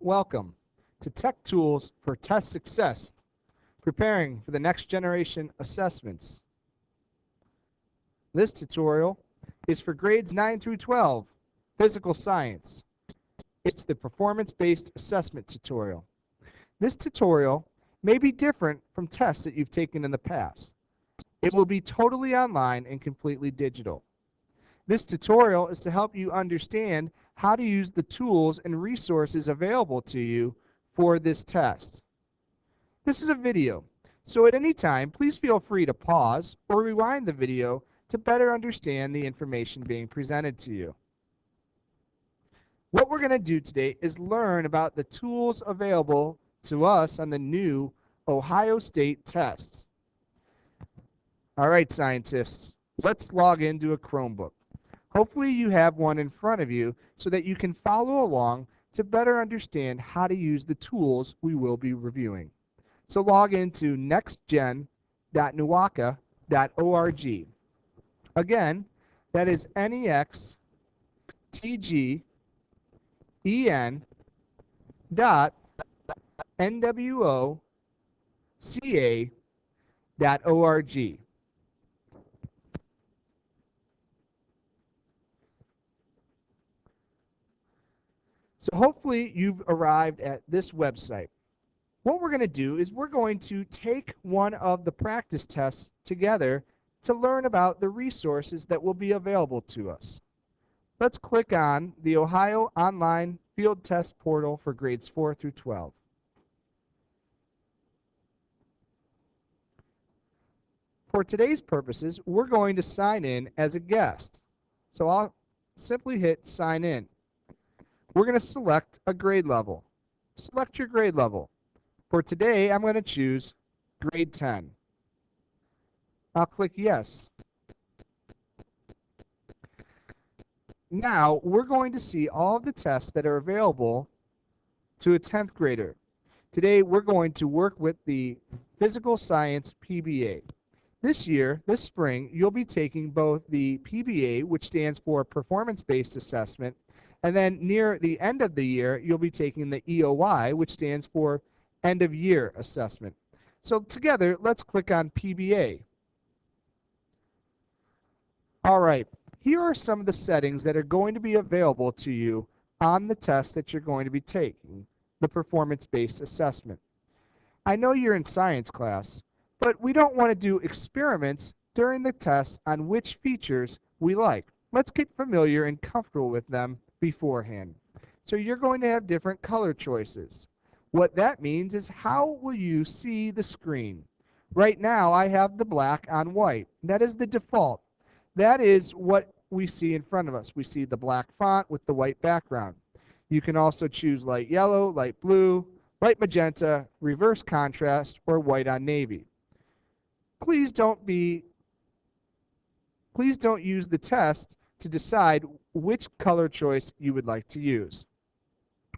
welcome to Tech Tools for Test Success, preparing for the next generation assessments. This tutorial is for grades 9 through 12, physical science. It's the performance-based assessment tutorial. This tutorial may be different from tests that you've taken in the past. It will be totally online and completely digital. This tutorial is to help you understand how to use the tools and resources available to you for this test. This is a video, so at any time, please feel free to pause or rewind the video to better understand the information being presented to you. What we're going to do today is learn about the tools available to us on the new Ohio State test. All right, scientists, let's log into a Chromebook. Hopefully you have one in front of you so that you can follow along to better understand how to use the tools we will be reviewing. So log into nextgen.newaka.org. Again, that is nextgen.nwoca.org. So hopefully you've arrived at this website. What we're going to do is we're going to take one of the practice tests together to learn about the resources that will be available to us. Let's click on the Ohio Online Field Test Portal for grades 4 through 12. For today's purposes, we're going to sign in as a guest. So I'll simply hit sign in. We're going to select a grade level. Select your grade level. For today, I'm going to choose grade 10. I'll click yes. Now, we're going to see all of the tests that are available to a 10th grader. Today, we're going to work with the Physical Science PBA. This year, this spring, you'll be taking both the PBA, which stands for Performance-Based Assessment, and then near the end of the year, you'll be taking the EOY, which stands for End of Year Assessment. So together, let's click on PBA. All right, here are some of the settings that are going to be available to you on the test that you're going to be taking, the performance-based assessment. I know you're in science class, but we don't want to do experiments during the test on which features we like. Let's get familiar and comfortable with them beforehand. So you're going to have different color choices. What that means is how will you see the screen? Right now I have the black on white. That is the default. That is what we see in front of us. We see the black font with the white background. You can also choose light yellow, light blue, light magenta, reverse contrast, or white on navy. Please don't use the test to decide which color choice you would like to use.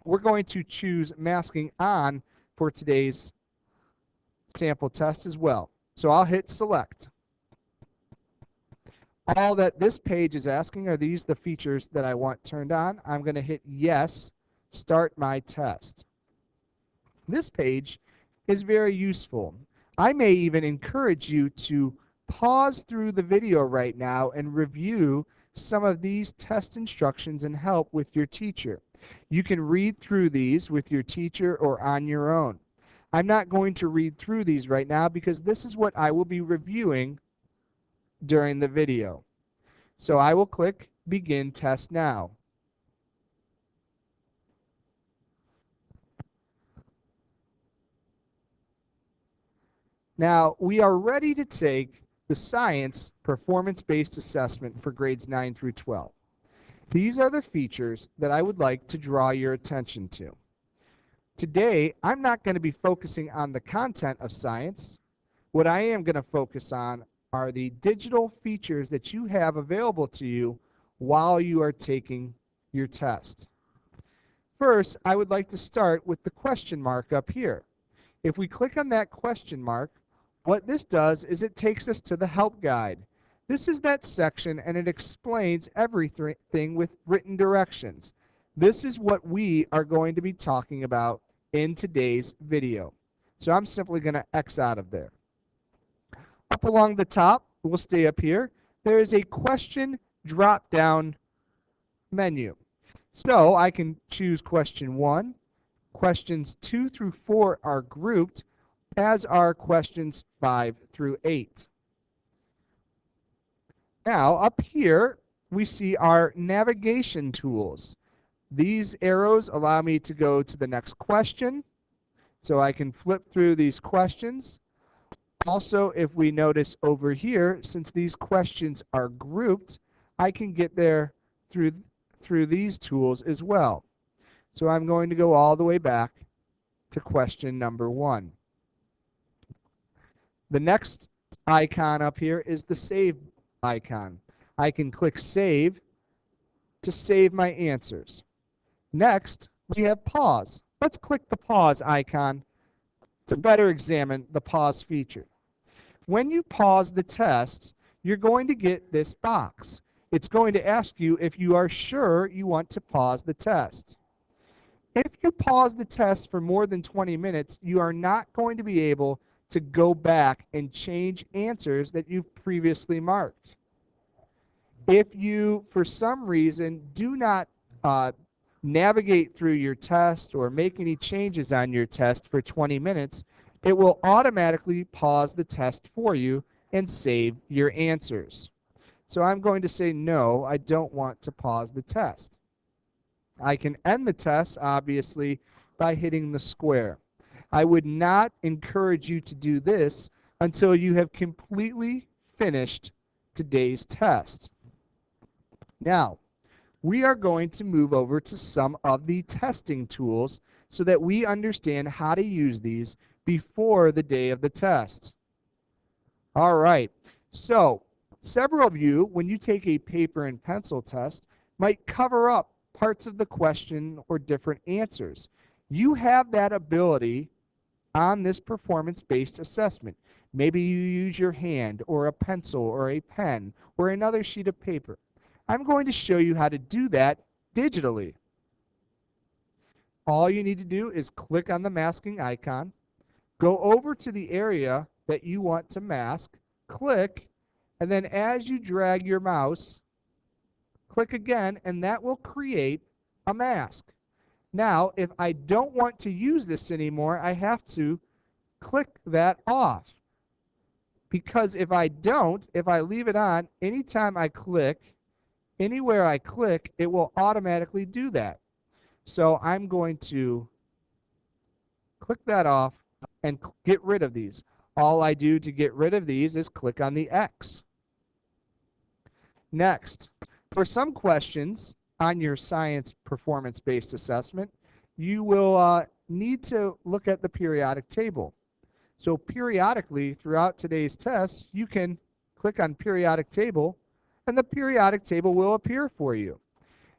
We're going to choose masking on for today's sample test as well. So I'll hit select. All that this page is asking are these the features that I want turned on. I'm going to hit yes, start my test. This page is very useful. I may even encourage you to pause through the video right now and review some of these test instructions and help with your teacher. You can read through these with your teacher or on your own. I'm not going to read through these right now because this is what I will be reviewing during the video. So I will click Begin Test Now. Now, we are ready to take the Science Performance-Based Assessment for grades 9 through 12. These are the features that I would like to draw your attention to. Today, I'm not going to be focusing on the content of science. What I am going to focus on are the digital features that you have available to you while you are taking your test. First, I would like to start with the question mark up here. If we click on that question mark, what this does is it takes us to the help guide. This is that section, and it explains everything with written directions. This is what we are going to be talking about in today's video. So I'm simply going to X out of there. Up along the top, we'll stay up here, there is a question drop-down menu. So I can choose question 1. Questions 2 through 4 are grouped, as are questions 5 through 8. Now, up here, we see our navigation tools. These arrows allow me to go to the next question, so I can flip through these questions. Also, if we notice over here, since these questions are grouped, I can get there through these tools as well. So I'm going to go all the way back to question number 1. The next icon up here is the save icon. I can click save to save my answers. Next, we have pause. Let's click the pause icon to better examine the pause feature. When you pause the test, you're going to get this box. It's going to ask you if you are sure you want to pause the test. If you pause the test for more than 20 minutes, you are not going to be able to go back and change answers that you've previously marked. If you, for some reason, do not navigate through your test or make any changes on your test for 20 minutes, it will automatically pause the test for you and save your answers. So I'm going to say no, I don't want to pause the test. I can end the test, obviously, by hitting the square. I would not encourage you to do this until you have completely finished today's test. Now, we are going to move over to some of the testing tools so that we understand how to use these before the day of the test. All right, so several of you, when you take a paper and pencil test, might cover up parts of the question or different answers. You have that ability on this performance-based assessment. Maybe you use your hand or a pencil or a pen or another sheet of paper. I'm going to show you how to do that digitally. All you need to do is click on the masking icon, go over to the area that you want to mask, click, and then as you drag your mouse, click again, and that will create a mask. Now, if I don't want to use this anymore, I have to click that off. Because if I don't, if I leave it on, anytime I click, anywhere I click, it will automatically do that. So I'm going to click that off and get rid of these. All I do to get rid of these is click on the X. Next, for some questions on your science performance-based assessment, you will need to look at the periodic table. So periodically throughout today's test, you can click on periodic table and the periodic table will appear for you.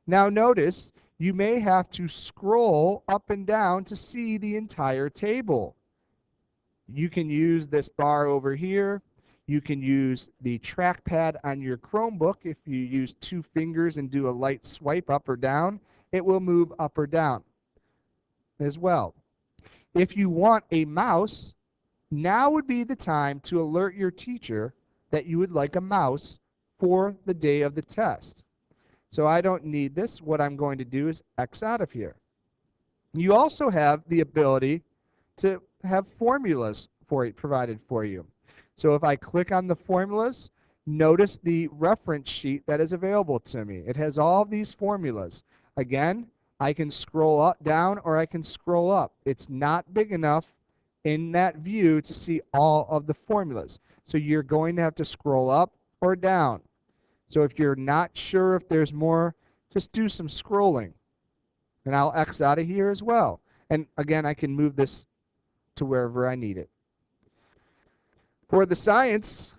Now notice you may have to scroll up and down to see the entire table. You can use this bar over here. You can use the trackpad on your Chromebook. If you use 2 fingers and do a light swipe up or down, it will move up or down as well. If you want a mouse, now would be the time to alert your teacher that you would like a mouse for the day of the test. So I don't need this. What I'm going to do is X out of here. You also have the ability to have formulas provided for you. So if I click on the formulas, notice the reference sheet that is available to me. It has all of these formulas. Again, I can scroll up, down, or I can scroll up. It's not big enough in that view to see all of the formulas. So you're going to have to scroll up or down. So if you're not sure if there's more, just do some scrolling. And I'll X out of here as well. And again, I can move this to wherever I need it. For the science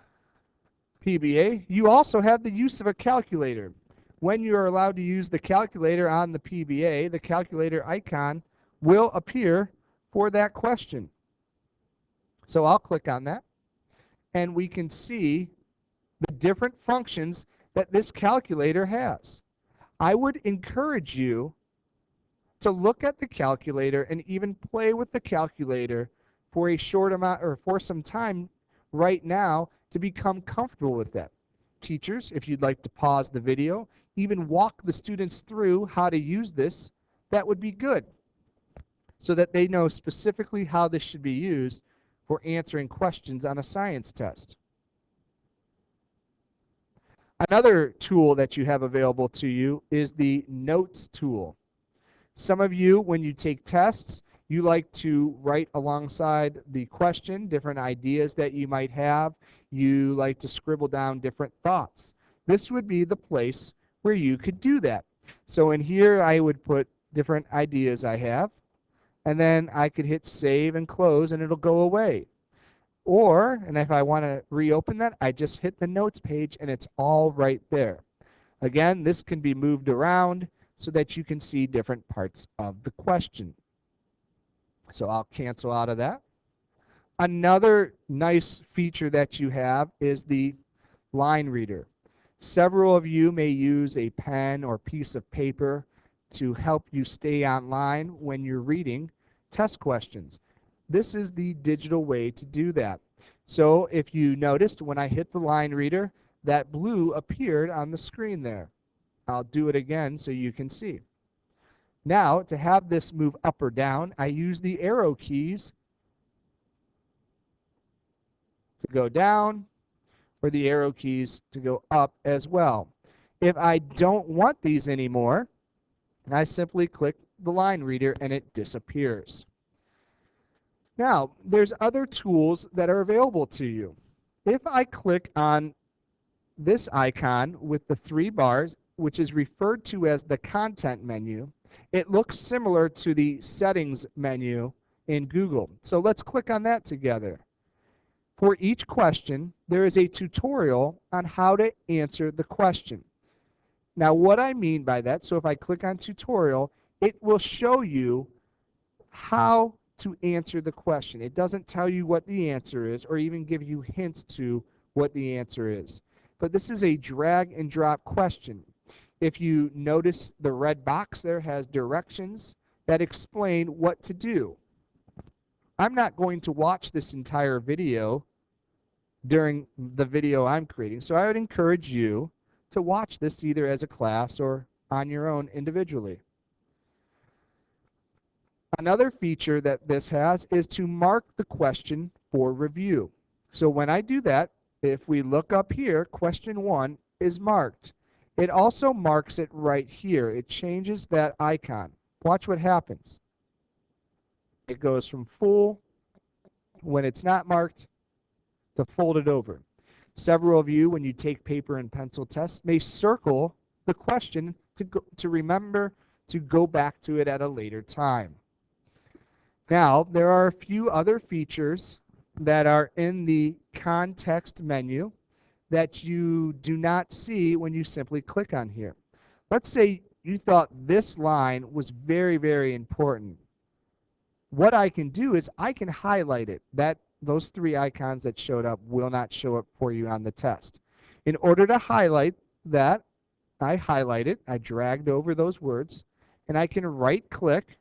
PBA, you also have the use of a calculator. When you are allowed to use the calculator on the PBA, the calculator icon will appear for that question. So I'll click on that, and we can see the different functions that this calculator has. I would encourage you to look at the calculator and even play with the calculator for a short amount or for some time right now to become comfortable with that. Teachers, if you'd like to pause the video, even walk the students through how to use this, that would be good so that they know specifically how this should be used for answering questions on a science test. Another tool that you have available to you is the Notes tool. Some of you, when you take tests, you like to write alongside the question different ideas that you might have. You like to scribble down different thoughts. This would be the place where you could do that. So in here, I would put different ideas I have, and then I could hit save and close, and it'll go away. Or, and if I want to reopen that, I just hit the notes page and it's all right there. Again, this can be moved around so that you can see different parts of the question. So I'll cancel out of that. Another nice feature that you have is the line reader. Several of you may use a pen or piece of paper to help you stay online when you're reading test questions. This is the digital way to do that. So if you noticed when I hit the line reader, that blue appeared on the screen there. I'll do it again so you can see. Now, to have this move up or down, I use the arrow keys to go down or the arrow keys to go up as well. If I don't want these anymore, I simply click the line reader and it disappears. Now, there's other tools that are available to you. If I click on this icon with the 3 bars, which is referred to as the content menu, it looks similar to the settings menu in Google. So let's click on that together. For each question, there is a tutorial on how to answer the question. Now, what I mean by that, so if I click on tutorial, it will show you how to answer the question. It doesn't tell you what the answer is or even give you hints to what the answer is. But this is a drag and drop question. If you notice, the red box there has directions that explain what to do. I'm not going to watch this entire video during the video I'm creating, so I would encourage you to watch this either as a class or on your own individually. Another feature that this has is to mark the question for review. So when I do that, if we look up here, question 1 is marked. It also marks it right here. It changes that icon. Watch what happens. It goes from full, when it's not marked, to folded over. Several of you, when you take paper and pencil tests, may circle the question to remember to go back to it at a later time. Now, there are a few other features that are in the context menu that you do not see when you simply click on here. Let's say you thought this line was very, very important. What I can do is I can highlight it. Those 3 icons that showed up will not show up for you on the test. In order to highlight that, I highlight it, I dragged over those words, and I can right-click.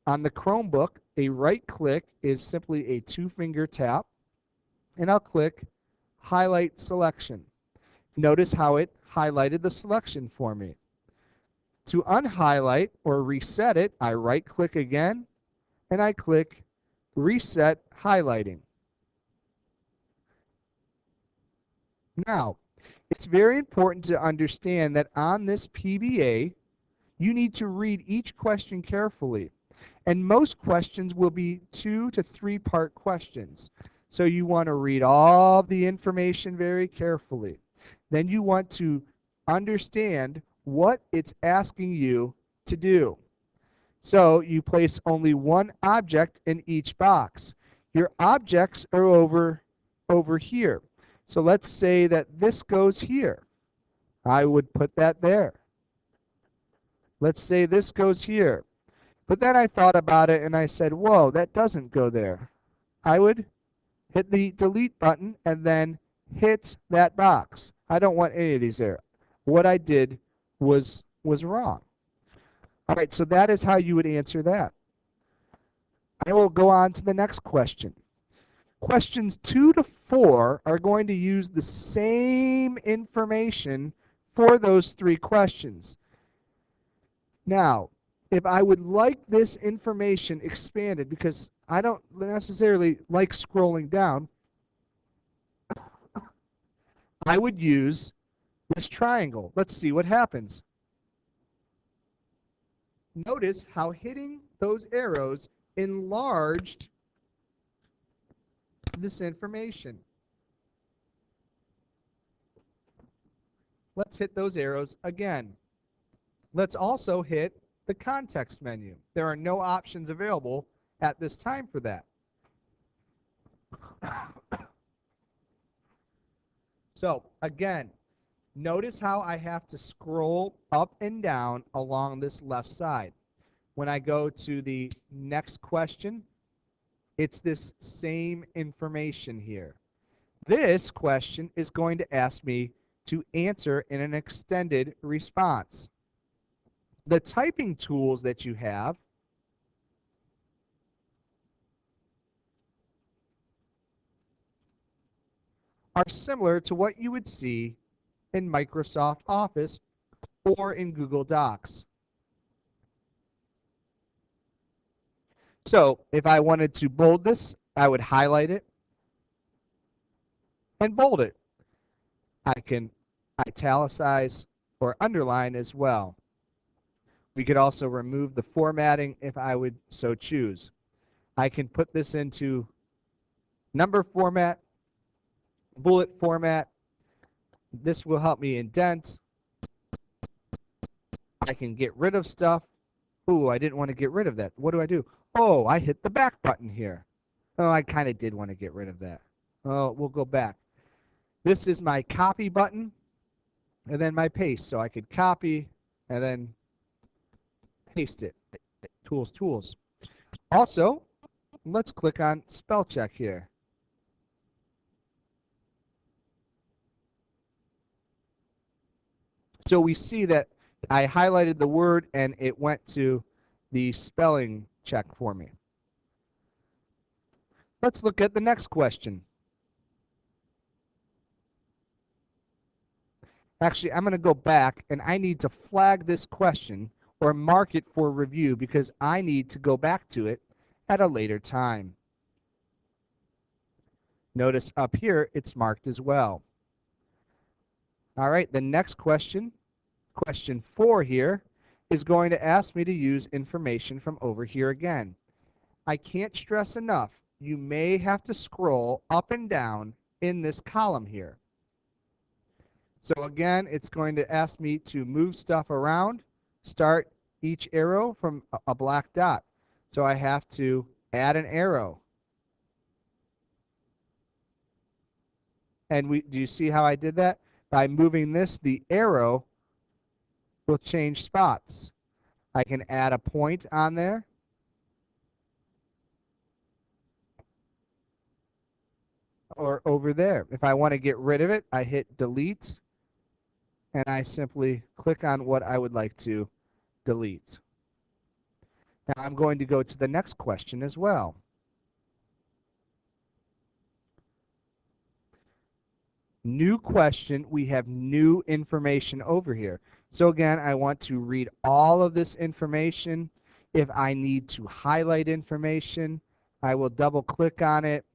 On the Chromebook, a right-click is simply a 2-finger tap, and I'll click Highlight Selection. Notice how it highlighted the selection for me. To unhighlight or reset it, I right-click again, and I click Reset Highlighting. Now, it's very important to understand that on this PBA, you need to read each question carefully. And most questions will be 2 to 3 part questions. So you want to read all the information very carefully. Then you want to understand what it's asking you to do. So you place only one object in each box. Your objects are over here. So let's say that this goes here. I would put that there. Let's say this goes here. But then I thought about it and I said, whoa, that doesn't go there. I would hit the delete button and then hit that box. I don't want any of these there. What I did was wrong. All right, so that is how you would answer that. I will go on to the next question. Questions 2 to 4 are going to use the same information for those 3 questions. Now, if I would like this information expanded, because I don't necessarily like scrolling down, I would use this triangle. Let's see what happens. Notice how hitting those arrows enlarged this information. Let's hit those arrows again. Let's also hit the context menu. There are no options available at this time for that. So again, notice how I have to scroll up and down along this left side. When I go to the next question, it's this same information here. This question is going to ask me to answer in an extended response. The typing tools that you have are similar to what you would see in Microsoft Office or in Google Docs. So if I wanted to bold this, I would highlight it and bold it. I can italicize or underline as well. We could also remove the formatting if I would so choose. I can put this into number format, bullet format. This will help me indent. I can get rid of stuff. Ooh, I didn't want to get rid of that. What do? Oh, I hit the back button here. Oh, I kind of did want to get rid of that. Oh, we'll go back. This is my copy button and then my paste. So I could copy and then paste it. Tools, tools. Also, let's click on spell check here. So we see that I highlighted the word and it went to the spelling check for me. Let's look at the next question. Actually, I'm going to go back and I need to flag this question or mark it for review because I need to go back to it at a later time. Notice up here it's marked as well. All right, the next question, question 4 here, is going to ask me to use information from over here again. I can't stress enough, you may have to scroll up and down in this column here. So again, it's going to ask me to move stuff around, start each arrow from a black dot. So I have to add an arrow. And do you see how I did that? By moving this, the arrow will change spots. I can add a point on there. Or over there. If I want to get rid of it, I hit delete and I simply click on what I would like to delete. Now I'm going to go to the next question as well. New question, we have new information over here. So again, I want to read all of this information. If I need to highlight information, I will double click on it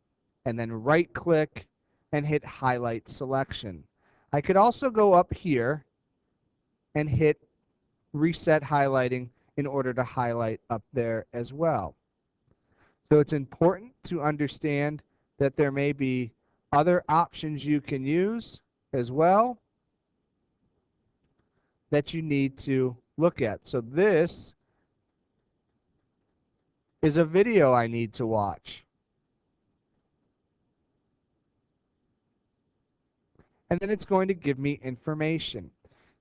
and then right click and hit highlight selection. I could also go up here and hit reset highlighting in order to highlight up there as well. So it's important to understand that there may be other options you can use as well that you need to look at. So this is a video I need to watch. And then it's going to give me information.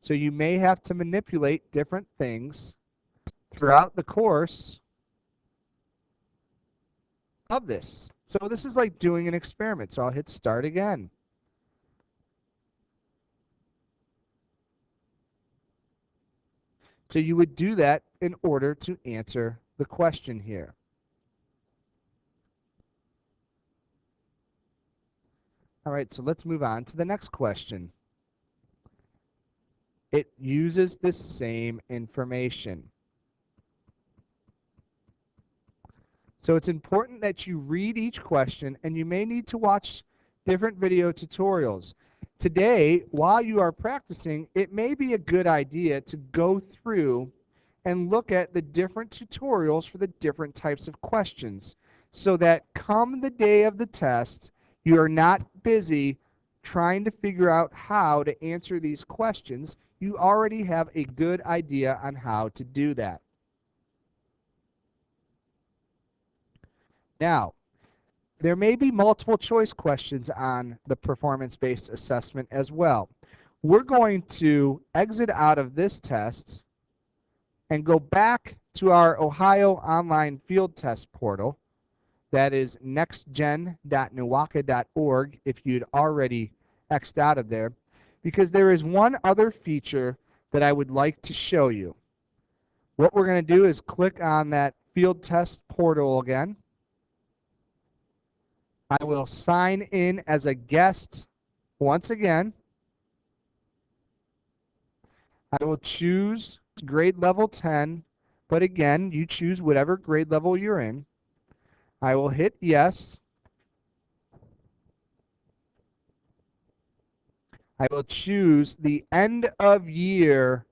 So you may have to manipulate different things throughout the course of this. So this is like doing an experiment. So I'll hit start again. So you would do that in order to answer the question here. All right, so let's move on to the next question. It uses the same information. So it's important that you read each question, and you may need to watch different video tutorials. Today, while you are practicing, it may be a good idea to go through and look at the different tutorials for the different types of questions so that come the day of the test, you are not busy trying to figure out how to answer these questions. You already have a good idea on how to do that. Now, there may be multiple choice questions on the performance-based assessment as well. We're going to exit out of this test and go back to our Ohio Online Field Test portal. That is nextgen.newaka.org if you'd already X'd out of there, because there is one other feature that I would like to show you. What we're going to do is click on that field test portal again. I will sign in as a guest once again. I will choose grade level 10, but again, you choose whatever grade level you're in. I will hit yes. I will choose the end of year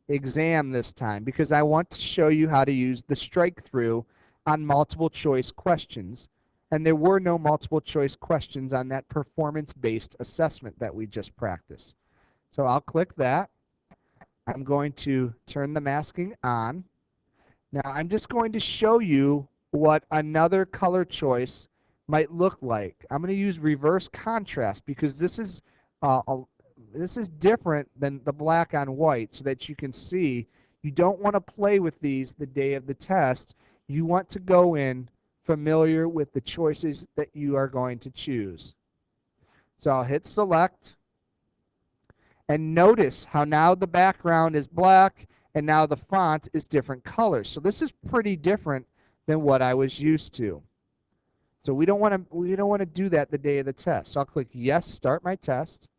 exam this time because I want to show you how to use the strike through on multiple choice questions. And there were no multiple choice questions on that performance-based assessment that we just practiced. So I'll click that. I'm going to turn the masking on. Now I'm just going to show you what another color choice might look like. I'm going to use reverse contrast because this is different than the black on white so that you can see. You don't want to play with these the day of the test. You want to go in familiar with the choices that you are going to choose. So I'll hit select, and notice how now the background is black and now the font is different colors. So this is pretty different than what I was used to. So we don't want to do that the day of the test. So I'll click yes, start my test.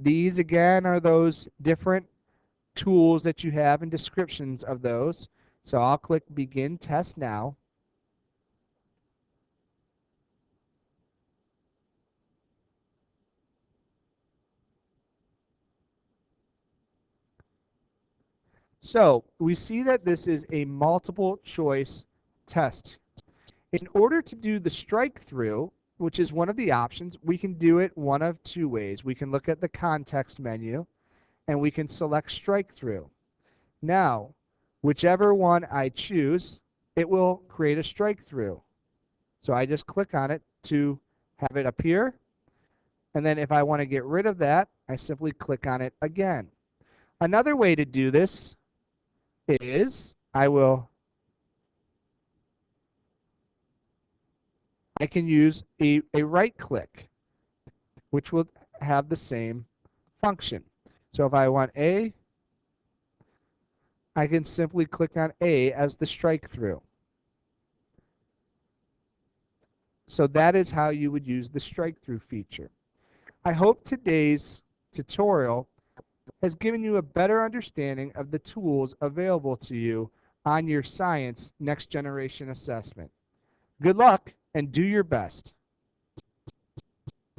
These again are those different tools that you have and descriptions of those. So I'll click begin test now. So we see that this is a multiple choice test. In order to do the strike through, which is one of the options, we can do it one of two ways. We can look at the context menu and we can select strike through. Now, whichever one I choose, it will create a strike through. So I just click on it to have it appear. And then if I want to get rid of that, I simply click on it again. Another way to do this is I can use a right click, which will have the same function. So if I want A, I can simply click on A as the strike through. So that is how you would use the strike through feature. I hope today's tutorial has given you a better understanding of the tools available to you on your science next generation assessment. Good luck and do your best.